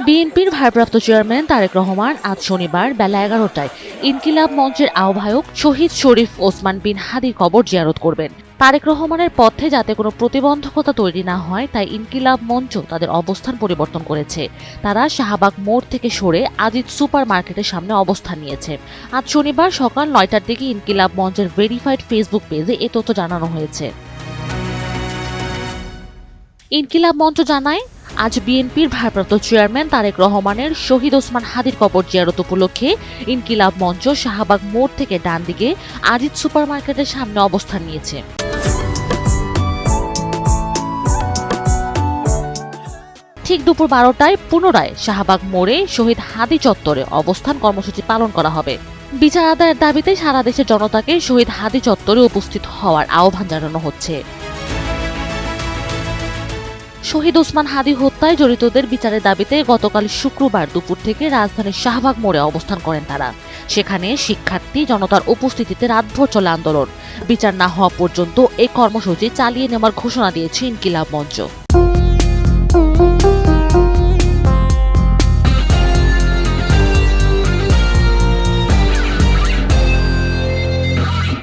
বিএনপির ভারপ্রাপ্ত চেয়ারম্যান তারেক রহমান আজ শনিবার বেলা 11টায় ইনকিলাব মঞ্চের আহ্বায়ক শহীদ শরীফ ওসমান বিন হাদির কবর জিয়ারত করবেন। তারেক রহমানের পথে যাতে কোনো প্রতিবন্ধকতা তৈরি না হয় তাই ইনকিলাব মঞ্চ তাদের অবস্থান পরিবর্তন করেছে। তারা শাহবাগ মোড় থেকে সরে আজিজ সুপার মার্কেটের সামনে অবস্থান নিয়েছে। আজ শনিবার সকাল 9টার দিকে ইনকিলাব মঞ্চের ভেরিফাইড ফেসবুক পেজে এ তথ্য জানানো হয়েছে। ইনকিলাব মঞ্চ জানায়, আজ বিএনপির ভারপ্রাপ্ত চেয়ারম্যান তারেক রহমানের শহীদ ওসমান হাদির কবর জিয়ারত উপলক্ষে ইনকিলাব মঞ্চ শাহবাগ মোড় থেকে ডান দিকে আজিজ সুপার মার্কেটের সামনে অবস্থান নিয়েছে। ঠিক দুপুর 12টায় পুনরায় শাহবাগ মোড়ে শহীদ হাদি চত্বরে অবস্থান কর্মসূচি পালন করা হবে। বিচার আদায়ের দাবিতে সারা দেশের জনতাকে শহীদ হাদি চত্বরে উপস্থিত হওয়ার আহ্বান জানানো হচ্ছে। শহীদ ওসমান হাদি হত্যায় জড়িতদের বিচারের দাবিতে গতকাল শুক্রবার দুপুর থেকে রাজধানীর শাহবাগ মোড়ে অবস্থান করেন তারা। সেখানে শিক্ষার্থী জনতার উপস্থিতিতে রাতভর চলে আন্দোলন। বিচার না হওয়া পর্যন্ত এই কর্মসূচি চালিয়ে নেওয়ার ঘোষণা দিয়েছে ইনকিলাব মঞ্চ।